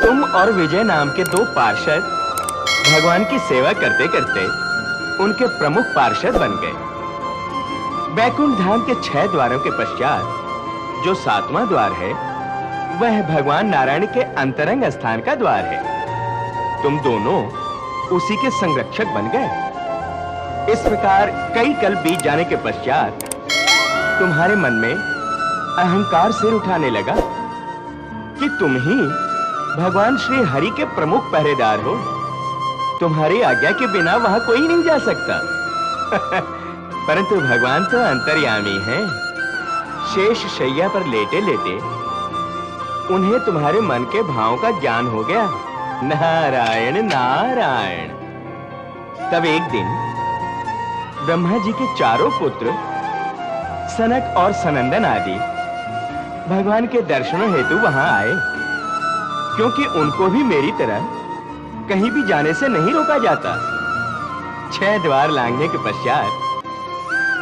तुम और विजय नाम के दो पार्षद भगवान की सेवा करते करते उनके प्रमुख पार्षद बन गए। वैकुंठ धाम के 6 द्वारों के पश्चात जो 7वां द्वार है वह भगवान नारायण के अंतरंग स्थान का द्वार है। तुम दोनों उसी के संरक्षक बन गए। इस प्रकार कई कल बीत जाने के पश्चात तुम्हारे मन में अहंकार सिर उठाने लगा कि तुम ही भगवान श्री हरि के प्रमुख पहरेदार हो। तुम्हारी आज्ञा के बिना वहां कोई नहीं जा सकता। परंतु भगवान तो अंतर्यामी हैं। शेष शैया पर लेटे लेटे उन्हें तुम्हारे मन के भावों का ज्ञान हो गया। नारायण नारायण। तब एक दिन ब्रह्मा जी के 4 पुत्र सनक और सनंदन आदि भगवान के दर्शनों हेतु वहां आए, क्योंकि उनको भी मेरी तरह कहीं भी जाने से नहीं रोका जाता। 6 द्वार लांघने के पश्चात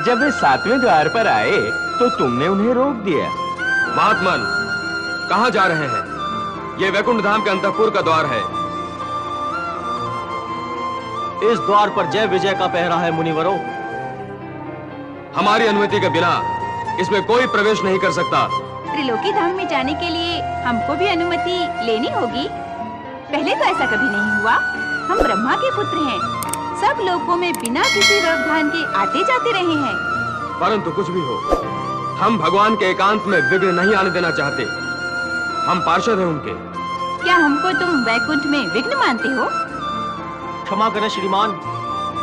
जब वे 7वें द्वार पर आए तो तुमने उन्हें रोक दिया। महात्मन, कहां जा रहे हैं? यह वैकुंठ धाम के अंतःपुर का द्वार है। इस द्वार पर जय विजय का पहरा है मुनिवरों। हमारी अनुमति के बिना इसमें कोई प्रवेश नहीं कर सकता। त्रिलोकी धाम में जाने के लिए हमको भी अनुमति लेनी होगी। पहले तो ऐसा कभी नहीं हुआ। हम ब्रह्मा के पुत्र हैं। सब लोगों में बिना किसी व्यवधान के आते जाते रहे हैं। परंतु कुछ भी हो, हम भगवान के एकांत में विघ्न नहीं आने देना चाहते। हम पार्षद हैं उनके। क्या हमको तुम वैकुंठ में विघ्न मानते हो? क्षमा करें श्रीमान,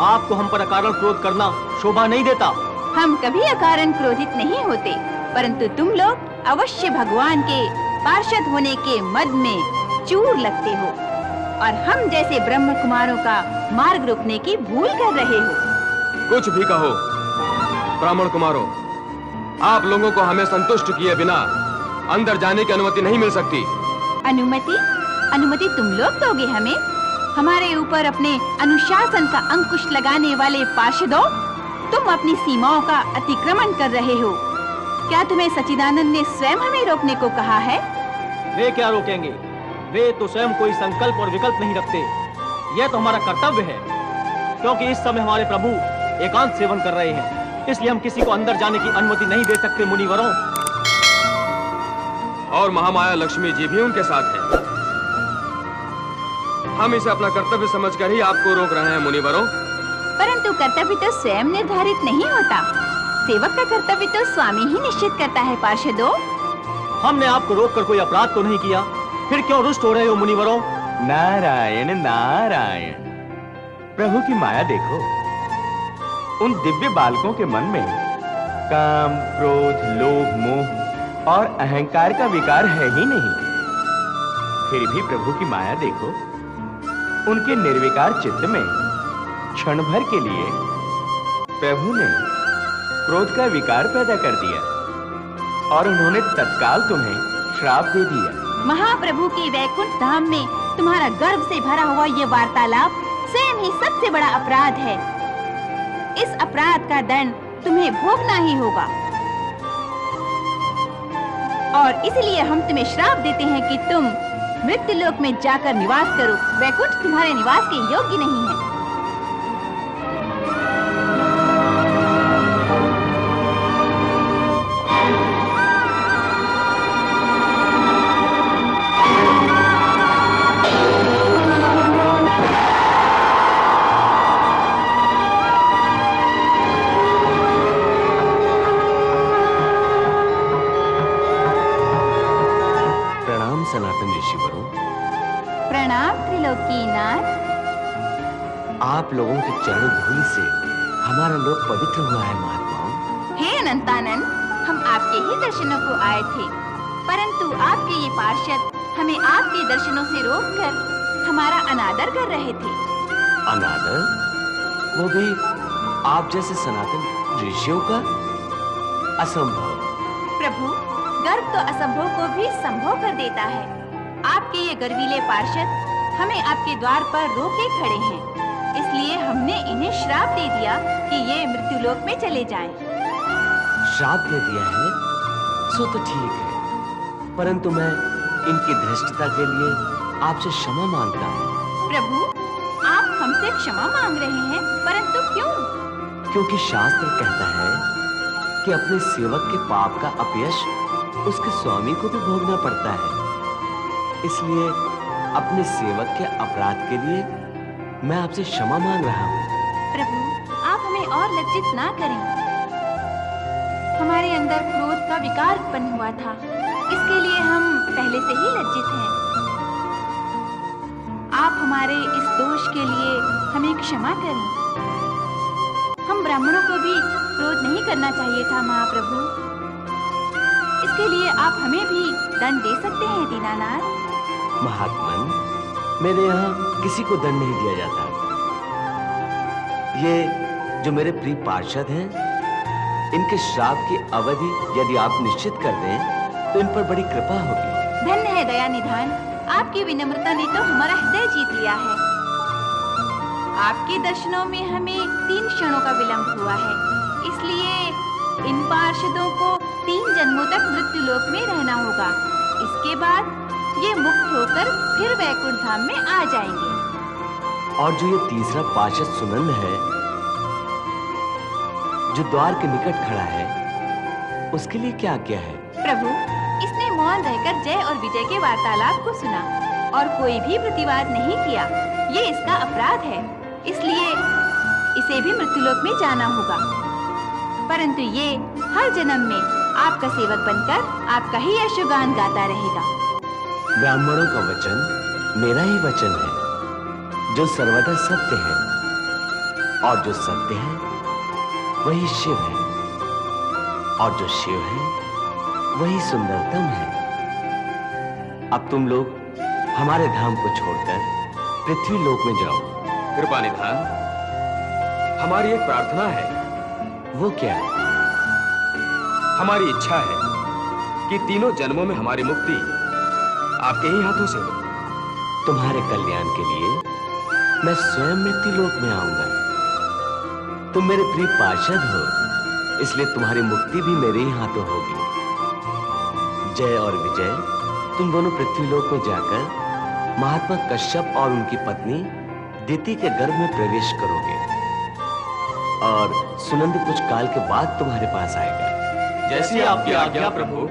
आपको हम पर अकारण क्रोध करना शोभा नहीं देता। हम कभी अकारण क्रोधित नहीं होते, परंतु तुम लोग अवश्य भगवान के पार्षद होने के मद में चूर लगते हो और हम जैसे ब्रह्म कुमारों का मार्ग रोकने की भूल कर रहे हो। कुछ भी कहो ब्राह्मण कुमारों, आप लोगों को हमें संतुष्ट किए बिना अंदर जाने की अनुमति नहीं मिल सकती। अनुमति तुम लोग दोगे हमें? हमारे ऊपर अपने अनुशासन का अंकुश लगाने वाले पार्षदों, तुम अपनी सीमाओं का अतिक्रमण कर रहे हो। क्या तुम्हें सच्चिदानंद ने स्वयं हमें रोकने को कहा है? वे क्या रोकेंगे? वे तो स्वयं कोई संकल्प और विकल्प नहीं रखते। यह तो हमारा कर्तव्य है, क्योंकि इस समय हमारे प्रभु एकांत सेवन कर रहे हैं, इसलिए हम किसी को अंदर जाने की अनुमति नहीं दे सकते मुनिवरों। और महामाया लक्ष्मी जी भी उनके साथ हैं। हम इसे अपना कर्तव्य समझकर ही आपको रोक रहे हैं मुनिवरों। परंतु कर्तव्य तो स्वयं निर्धारित नहीं होता। सेवक का कर्तव्य तो स्वामी ही निश्चित करता है। पार्षदों, हमने आपको रोककर कोई अपराध तो नहीं किया, फिर क्यों रुष्ट हो रहे हो मुनिवरों? नारायण नारायण। प्रभु की माया देखो। उन दिव्य बालकों के मन में काम, क्रोध, लोभ, मोह और अहंकार का विकार है ही नहीं। फिर भी प्रभु की माया देखो। उनके निर्विकार चित्त में क्षण भर के लिए प्रभु ने क्रोध का विकार पैदा कर दिया और उन्होंने तत्काल तुम्हें श्राप दे दिया। महाप्रभु के वैकुंठ धाम में तुम्हारा गर्व से भरा हुआ ये वार्तालाप स्वयं ही सबसे बड़ा अपराध है। इस अपराध का दंड तुम्हें भोगना ही होगा और इसलिए हम तुम्हें श्राप देते हैं कि तुम मृत्युलोक में जाकर निवास करो। वैकुंठ तुम्हारे निवास के योग्य नहीं है। सनातन ऋषिवरों, प्रणाम त्रिलोकीनाथ। आप लोगों की चरण धूलि से हमारा लोक पवित्र हुआ है महात्माओं। हे अनंतानंद, हम आपके ही दर्शनों को आए थे, परंतु आपके ये पार्षद हमें आपके दर्शनों से रोककर हमारा अनादर कर रहे थे। अनादर? वो भी आप जैसे सनातन ऋषियों का? असंभव। प्रभु, गर्व तो असंभव को भी संभव कर देता है। आपके ये गर्वीले पार्षद हमें आपके द्वार पर रोके खड़े हैं, इसलिए हमने इन्हें श्राप दे दिया कि ये मृत्युलोक में चले जाएं। श्राप दे दिया है सो तो ठीक है, परंतु मैं इनकी धृष्टता के लिए आपसे क्षमा मांगता हूँ। प्रभु, आप हमसे क्षमा मांग रहे हैं, परंतु क्यों? क्योंकि शास्त्र कहता है कि अपने सेवक के पाप का अपयश उसके स्वामी को भी भोगना पड़ता है। इसलिए अपने सेवक के अपराध के लिए मैं आपसे क्षमा मांग रहा हूँ। प्रभु, आप हमें और लज्जित ना करें। हमारे अंदर क्रोध का विकार उत्पन्न हुआ था, इसके लिए हम पहले से ही लज्जित हैं। आप हमारे इस दोष के लिए हमें क्षमा करें। हम ब्राह्मणों को भी क्रोध नहीं करना चाहिए था महाप्रभु। इसके लिए आप हमें भी दंड दे सकते हैं दीनानाथ। महात्मन, मेरे यहाँ किसी को दंड नहीं दिया जाता। ये जो मेरे प्रिय पार्षद हैं, इनके श्राप की अवधि यदि आप निश्चित कर दें तो इन पर बड़ी कृपा होगी। धन्य है दया निधान, आपकी विनम्रता ने तो हमारा हृदय जीत लिया है। आपके दर्शनों में हमें 3 क्षणों का विलंब हुआ है, इसलिए इन पार्षदों को 3 जन्मों तक मृत्यु लोक में रहना होगा। इसके बाद ये मुक्त होकर फिर वैकुंठ धाम में आ जाएंगे। और जो ये तीसरा पार्षद सुनंद है, जो द्वार के निकट खड़ा है, उसके लिए क्या किया है? प्रभु, इसने मौन रहकर जय और विजय के वार्तालाप को सुना और कोई भी प्रतिवाद नहीं किया। ये इसका अपराध है, इसलिए इसे भी मृत्युलोक में जाना होगा। परंतु ये हर जन्म में आपका सेवक बनकर आपका ही यशोगान गाता रहेगा। ब्राह्मणों का वचन मेरा ही वचन है, जो सर्वदा सत्य है, और जो सत्य है वही शिव है, और जो शिव है वही सुंदरतम है। अब तुम लोग हमारे धाम को छोड़कर पृथ्वी लोक में जाओ। कृपा निधान, हमारी एक प्रार्थना है। वो क्या है? हमारी इच्छा है कि तीनों जन्मों में हमारी मुक्ति आपके ही हाथों से हो। तुम्हारे कल्याण के लिए मैं स्वयं मृत्युलोक में आऊंगा। तुम मेरे प्रिय पार्षद हो, इसलिए तुम्हारी मुक्ति भी मेरे ही हाथों होगी। जय और विजय, तुम दोनों पृथ्वीलोक में जाकर महात्मा कश्यप और उनकी पत्नी दिति के गर्भ में प्रवेश करोगे, और सुनंद कुछ काल के बाद तुम्हारे पास आएगा। जैसी आपकी आज्ञा प्रभु।